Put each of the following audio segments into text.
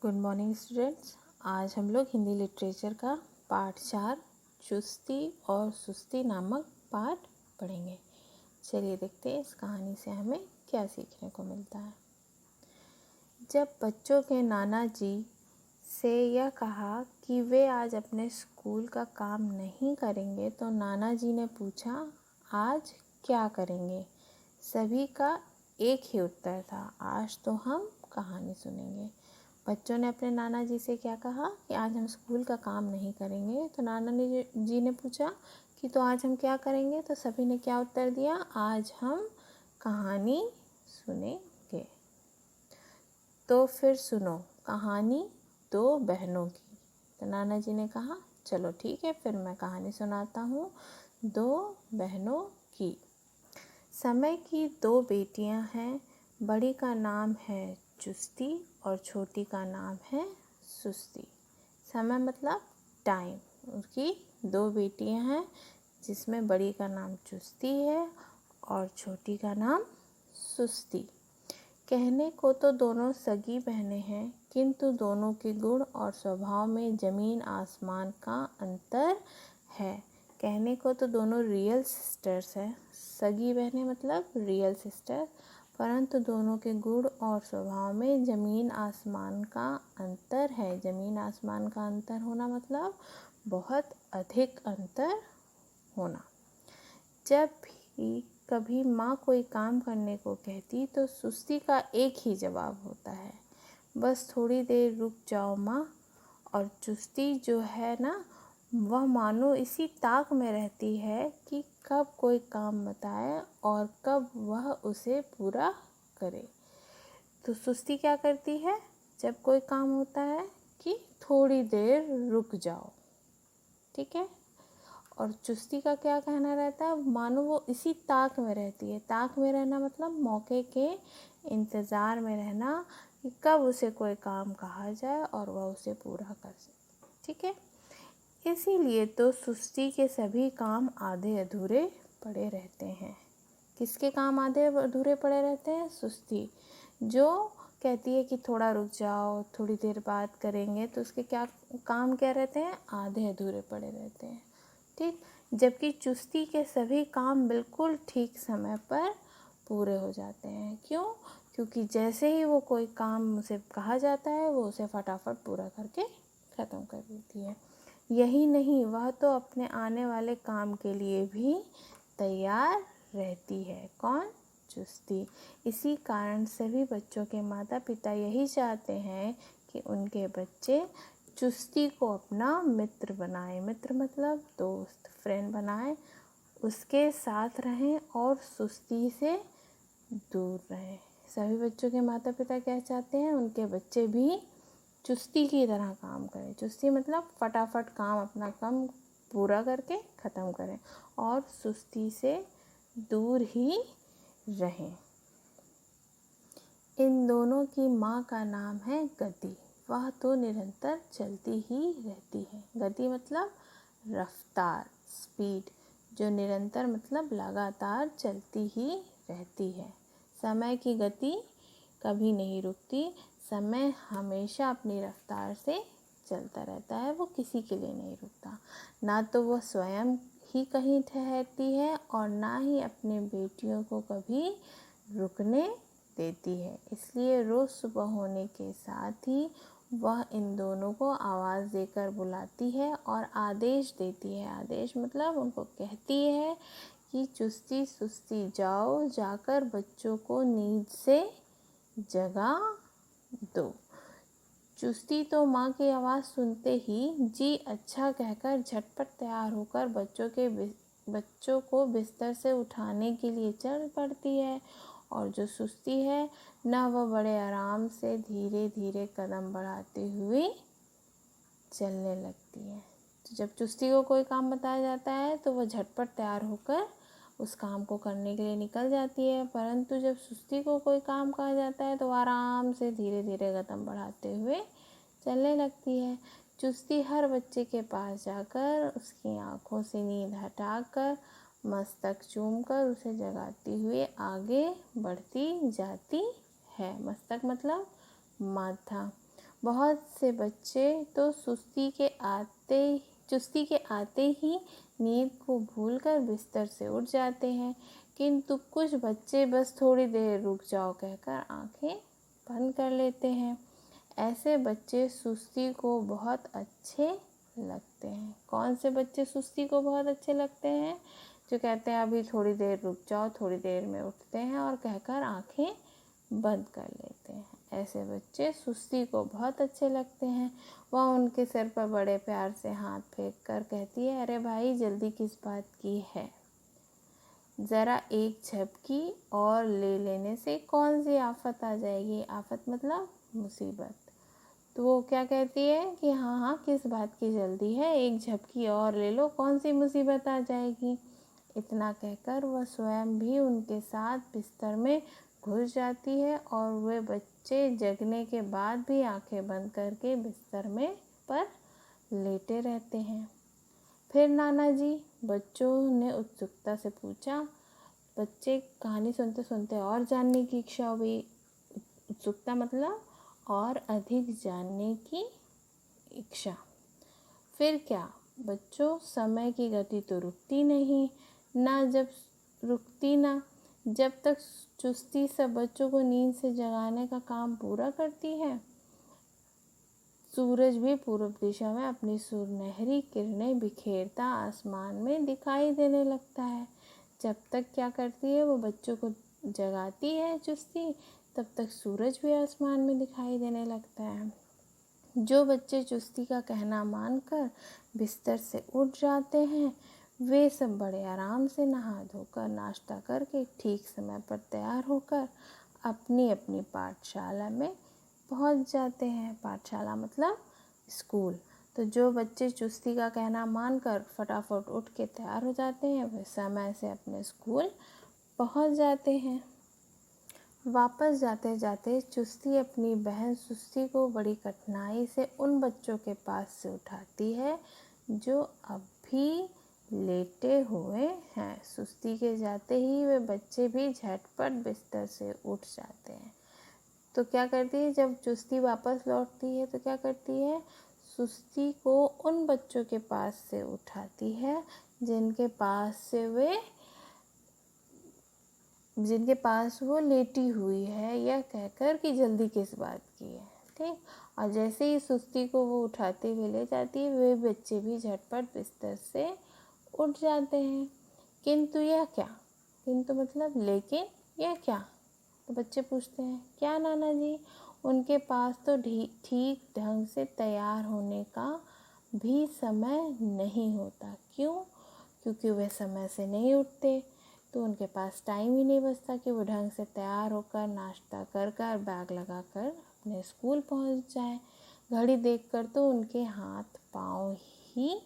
Good morning students. आज हम लोग हिंदी लिटरेचर का पाठ 4 चुस्ती और सुस्ती नामक पाठ पढ़ेंगे। चलिए देखते हैं इस कहानी से हमें क्या सीखने को मिलता है। जब बच्चों के नाना जी से यह कहा कि वे आज अपने स्कूल का काम नहीं करेंगे तो नाना जी ने पूछा, आज क्या करेंगे? सभी का एक ही उत्तर था, आज तो हम कहानी सुनेंगे। बच्चों ने अपने नाना जी से क्या कहा कि आज हम स्कूल का काम नहीं करेंगे। तो नाना जी ने पूछा कि तो आज हम क्या करेंगे? तो सभी ने क्या उत्तर दिया? आज हम कहानी सुनेंगे। तो फिर सुनो कहानी दो बहनों की। तो नाना जी ने कहा चलो ठीक है, फिर मैं कहानी सुनाता हूँ दो बहनों की। समय की दो बेटियाँ हैं, बड़ी का नाम है चुस्ती और छोटी का नाम है सुस्ती। समय मतलब टाइम। उनकी दो बेटियां हैं जिसमें बड़ी का नाम चुस्ती है और छोटी का नाम सुस्ती। कहने को तो दोनों सगी बहनें हैं, किंतु दोनों के गुण और स्वभाव में ज़मीन आसमान का अंतर है। कहने को तो दोनों रियल सिस्टर्स हैं, सगी बहनें मतलब रियल सिस्टर, परंतु दोनों के गुण और स्वभाव में ज़मीन आसमान का अंतर है। ज़मीन आसमान का अंतर होना मतलब बहुत अधिक अंतर होना। जब भी कभी माँ कोई काम करने को कहती तो सुस्ती का एक ही जवाब होता है, बस थोड़ी देर रुक जाओ माँ। और चुस्ती जो है ना, वह मानो इसी ताक में रहती है कि कब कोई काम बताए और कब वह उसे पूरा करे। तो सुस्ती क्या करती है जब कोई काम होता है कि थोड़ी देर रुक जाओ, ठीक है। और चुस्ती का क्या कहना रहता है, मानो वो इसी ताक में रहती है। ताक में रहना मतलब मौके के इंतज़ार में रहना कि कब उसे कोई काम कहा जाए और वह उसे पूरा कर सके, ठीक है। इसीलिए तो सुस्ती के सभी काम आधे अधूरे पड़े रहते हैं। किसके काम आधे अधूरे पड़े रहते हैं? सुस्ती, जो कहती है कि थोड़ा रुक जाओ, थोड़ी देर बाद करेंगे, तो उसके क्या काम क्या रहते हैं? आधे अधूरे पड़े रहते हैं, ठीक। जबकि चुस्ती के सभी काम बिल्कुल ठीक समय पर पूरे हो जाते हैं। क्यों? क्योंकि जैसे ही वो कोई काम उसे कहा जाता है वो उसे फटाफट पूरा करके ख़त्म कर देती है। यही नहीं, वह तो अपने आने वाले काम के लिए भी तैयार रहती है। कौन? चुस्ती। इसी कारण सभी बच्चों के माता पिता यही चाहते हैं कि उनके बच्चे चुस्ती को अपना मित्र बनाएं। मित्र मतलब दोस्त, फ्रेंड बनाएं, उसके साथ रहें और सुस्ती से दूर रहें। सभी बच्चों के माता पिता क्या चाहते हैं? उनके बच्चे भी चुस्ती की तरह काम करें। चुस्ती मतलब फटाफट काम, अपना काम पूरा करके ख़त्म करें और सुस्ती से दूर ही रहें। इन दोनों की माँ का नाम है गति। वह तो निरंतर चलती ही रहती है। गति मतलब रफ्तार, स्पीड, जो निरंतर मतलब लगातार चलती ही रहती है। समय की गति कभी नहीं रुकती, समय हमेशा अपनी रफ्तार से चलता रहता है, वो किसी के लिए नहीं रुकता। ना तो वह स्वयं ही कहीं ठहरती है और ना ही अपने बेटियों को कभी रुकने देती है। इसलिए रोज़ सुबह होने के साथ ही वह इन दोनों को आवाज़ देकर बुलाती है और आदेश देती है। आदेश मतलब उनको कहती है कि चुस्ती सुस्ती जाओ, जाकर बच्चों को नींद से जगा दो। चुस्ती तो माँ की आवाज़ सुनते ही जी अच्छा कहकर झटपट तैयार होकर बच्चों को बिस्तर से उठाने के लिए चल पड़ती है। और जो सुस्ती है ना, वह बड़े आराम से धीरे धीरे कदम बढ़ाते हुए चलने लगती है। तो जब चुस्ती को कोई काम बताया जाता है तो वह झटपट तैयार होकर उस काम को करने के लिए निकल जाती है, परंतु जब सुस्ती को कोई काम कहा जाता है तो आराम से धीरे धीरे कदम बढ़ाते हुए चलने लगती है। चुस्ती हर बच्चे के पास जाकर उसकी आँखों से नींद हटाकर मस्तक चूमकर उसे जगाती हुए आगे बढ़ती जाती है। मस्तक मतलब माथा। बहुत से बच्चे तो चुस्ती के आते ही नींद को भूलकर बिस्तर से उठ जाते हैं, किंतु कुछ बच्चे बस थोड़ी देर रुक जाओ कहकर आंखें बंद कर लेते हैं। ऐसे बच्चे सुस्ती को बहुत अच्छे लगते हैं। कौन से बच्चे सुस्ती को बहुत अच्छे लगते हैं? जो कहते हैं अभी थोड़ी देर रुक जाओ, थोड़ी देर में उठते हैं और कहकर आंखें बंद कर लेते हैं। ऐसे बच्चे सुस्ती को बहुत अच्छे लगते हैं। वह उनके सिर पर बड़े प्यार से हाथ फेंक कर कहती है, अरे भाई जल्दी किस बात की है, ज़रा एक झपकी और ले लेने से कौन सी आफत आ जाएगी। आफत मतलब मुसीबत। तो वो क्या कहती है कि हाँ हाँ किस बात की जल्दी है, एक झपकी और ले लो, कौन सी मुसीबत आ जाएगी। इतना कहकर वह स्वयं भी उनके साथ बिस्तर में घुस जाती है और वे बच्चे जगने के बाद भी आंखें बंद करके बिस्तर में पर लेटे रहते हैं। फिर नाना जी, बच्चों ने उत्सुकता से पूछा। बच्चे कहानी सुनते सुनते और जानने की इच्छा हुई। उत्सुकता मतलब और अधिक जानने की इच्छा। फिर क्या बच्चों, समय की गति तो रुकती नहीं ना, जब तक चुस्ती सब बच्चों को नींद से जगाने का काम पूरा करती है। सूरज भी पूर्व दिशा में अपनी सुनहरी किरणें बिखेरता आसमान में दिखाई देने लगता है। जब तक क्या करती है वो बच्चों को जगाती है चुस्ती, तब तक सूरज भी आसमान में दिखाई देने लगता है। जो बच्चे चुस्ती का कहना मानकर बिस्तर से उठ जाते हैं, वे सब बड़े आराम से नहा धोकर नाश्ता करके ठीक समय पर तैयार होकर अपनी अपनी पाठशाला में पहुंच जाते हैं। पाठशाला मतलब स्कूल। तो जो बच्चे चुस्ती का कहना मानकर फटाफट उठ के तैयार हो जाते हैं, वे समय से अपने स्कूल पहुंच जाते हैं। वापस जाते जाते चुस्ती अपनी बहन सुस्ती को बड़ी कठिनाई से उन बच्चों के पास से उठाती है जो अभी लेटे हुए हैं। सुस्ती के जाते ही वे बच्चे भी झटपट बिस्तर से उठ जाते हैं। तो क्या करती है, जब चुस्ती वापस लौटती है तो क्या करती है, सुस्ती को उन बच्चों के पास से उठाती है जिनके पास वो लेटी हुई है, यह कहकर कि जल्दी किस बात की है। ठीक। और जैसे ही सुस्ती को वो उठाते हुए ले जाती है, वे बच्चे भी झटपट बिस्तर से उठ जाते हैं। किंतु यह क्या, किंतु मतलब लेकिन यह क्या। तो बच्चे पूछते हैं, क्या नाना जी। उनके पास तो ठीक ढंग से तैयार होने का भी समय नहीं होता। क्यों? क्योंकि वे समय से नहीं उठते, तो उनके पास टाइम ही नहीं बचता कि वो ढंग से तैयार होकर नाश्ता कर कर बैग लगा कर अपने स्कूल पहुंच जाए। घड़ी देखकर तो उनके हाथ पाँव ही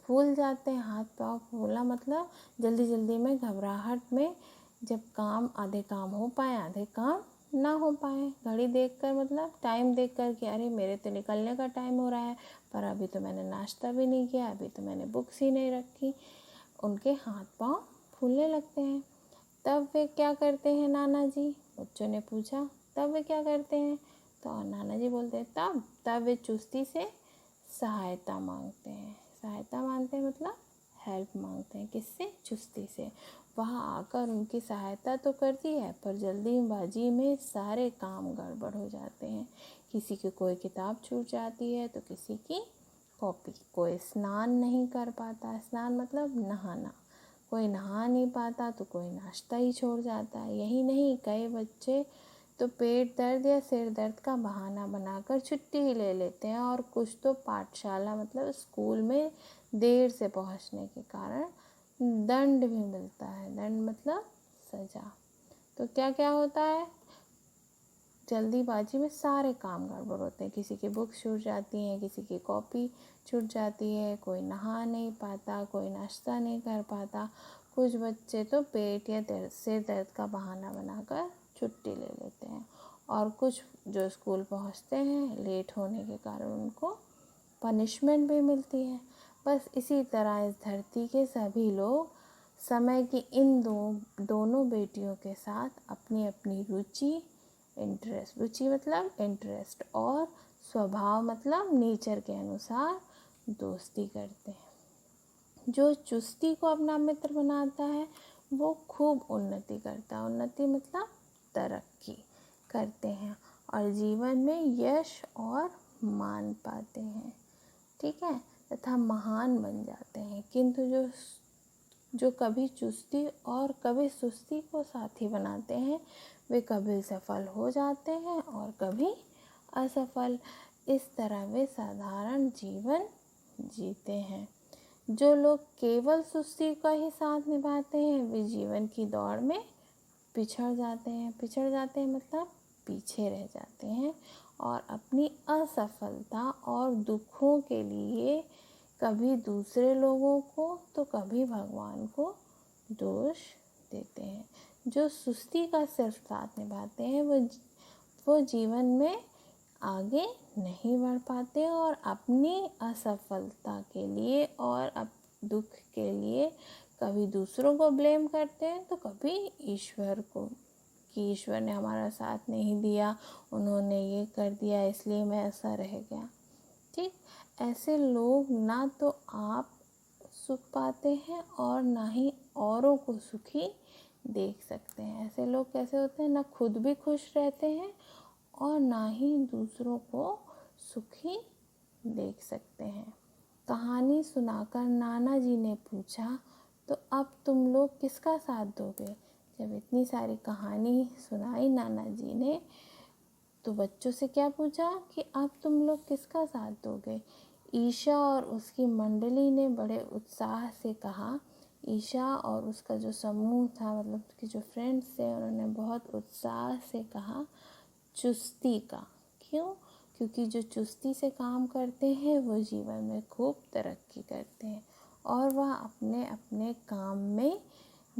फूल जाते हैं। हाथ पाँव फूलना मतलब जल्दी जल्दी में, घबराहट में, जब आधे काम हो पाए आधे काम ना हो पाए। घड़ी देखकर मतलब टाइम देखकर कि अरे मेरे तो निकलने का टाइम हो रहा है, पर अभी तो मैंने नाश्ता भी नहीं किया, अभी तो मैंने बुक्स ही नहीं रखी। उनके हाथ पाँव फूलने लगते हैं। तब वे क्या करते हैं नाना जी, बच्चों ने पूछा। तब वे क्या करते हैं, तो नाना जी बोलते हैं तब वे चुस्ती से सहायता मांगते हैं। सहायता मांगते हैं मतलब हेल्प मांगते हैं। किससे? चुस्ती से। वहाँ आकर उनकी सहायता तो करती है, पर जल्दीबाजी में सारे काम गड़बड़ हो जाते हैं। किसी की कोई किताब छूट जाती है तो किसी की कॉपी। कोई स्नान नहीं कर पाता, स्नान मतलब नहाना, कोई नहा नहीं पाता तो कोई नाश्ता ही छोड़ जाता है। यही नहीं, कई बच्चे तो पेट दर्द या सिर दर्द का बहाना बनाकर छुट्टी ही ले लेते हैं, और कुछ तो पाठशाला मतलब स्कूल में देर से पहुंचने के कारण दंड भी मिलता है। दंड मतलब सज़ा। तो क्या क्या होता है, जल्दीबाजी में सारे काम गड़बड़ होते हैं। किसी की बुक्स छूट जाती हैं, किसी की कॉपी छूट जाती है, कोई नहा नहीं पाता, कोई नाश्ता नहीं कर पाता। कुछ बच्चे तो पेट या सिर दर्द का बहाना बनाकर छुट्टी ले लेते हैं, और कुछ जो स्कूल पहुंचते हैं लेट होने के कारण उनको पनिशमेंट भी मिलती है। बस इसी तरह इस धरती के सभी लोग समय की इन दोनों बेटियों के साथ अपनी अपनी रुचि मतलब इंटरेस्ट और स्वभाव मतलब नेचर के अनुसार दोस्ती करते हैं। जो चुस्ती को अपना मित्र बनाता है वो खूब उन्नति करता है। उन्नति मतलब तरक्की करते हैं और जीवन में यश और मान पाते हैं, ठीक है, तथा महान बन जाते हैं। किंतु जो कभी चुस्ती और कभी सुस्ती को साथी बनाते हैं वे कभी सफल हो जाते हैं और कभी असफल। इस तरह वे साधारण जीवन जीते हैं। जो लोग केवल सुस्ती का ही साथ निभाते हैं वे जीवन की दौड़ में पिछड़ जाते हैं। पिछड़ जाते हैं मतलब पीछे रह जाते हैं और अपनी असफलता और दुखों के लिए कभी दूसरे लोगों को तो कभी भगवान को दोष देते हैं। जो सुस्ती का सिर्फ साथ निभाते हैं वो जीवन में आगे नहीं बढ़ पाते और अपनी असफलता के लिए और दुख के लिए कभी दूसरों को ब्लेम करते हैं तो कभी ईश्वर को, कि ईश्वर ने हमारा साथ नहीं दिया, उन्होंने ये कर दिया इसलिए मैं ऐसा रह गया। ठीक, ऐसे लोग ना तो आप सुख पाते हैं और ना ही औरों को सुखी देख सकते हैं। ऐसे लोग कैसे होते हैं, ना खुद भी खुश रहते हैं और ना ही दूसरों को सुखी देख सकते हैं। कहानी सुनाकर नाना जी ने पूछा, तो अब तुम लोग किसका साथ दोगे? जब इतनी सारी कहानी सुनाई नाना जी ने तो बच्चों से क्या पूछा कि अब तुम लोग किसका साथ दोगे? ईशा और उसकी मंडली ने बड़े उत्साह से कहा। ईशा और उसका जो समूह था, मतलब उसके जो फ्रेंड्स थे, उन्होंने बहुत उत्साह से कहा चुस्ती का। क्यों? क्योंकि जो चुस्ती से काम करते हैं वो जीवन में खूब तरक्की करते हैं और वह अपने अपने काम में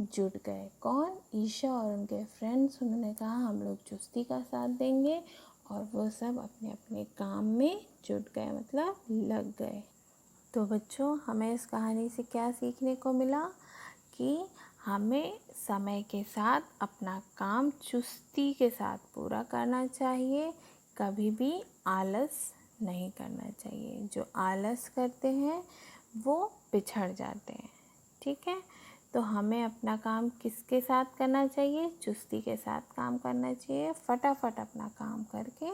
जुट गए। कौन? ईशा और उनके फ्रेंड्स। उन्होंने कहा हम लोग चुस्ती का साथ देंगे और वो सब अपने अपने काम में जुट गए, मतलब लग गए। तो बच्चों, हमें इस कहानी से क्या सीखने को मिला कि हमें समय के साथ अपना काम चुस्ती के साथ पूरा करना चाहिए, कभी भी आलस नहीं करना चाहिए। जो आलस करते हैं वो पिछड़ जाते हैं, ठीक है। तो हमें अपना काम किसके साथ करना चाहिए? चुस्ती के साथ काम करना चाहिए। फटाफट अपना काम करके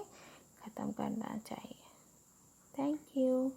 ख़त्म करना चाहिए। Thank you.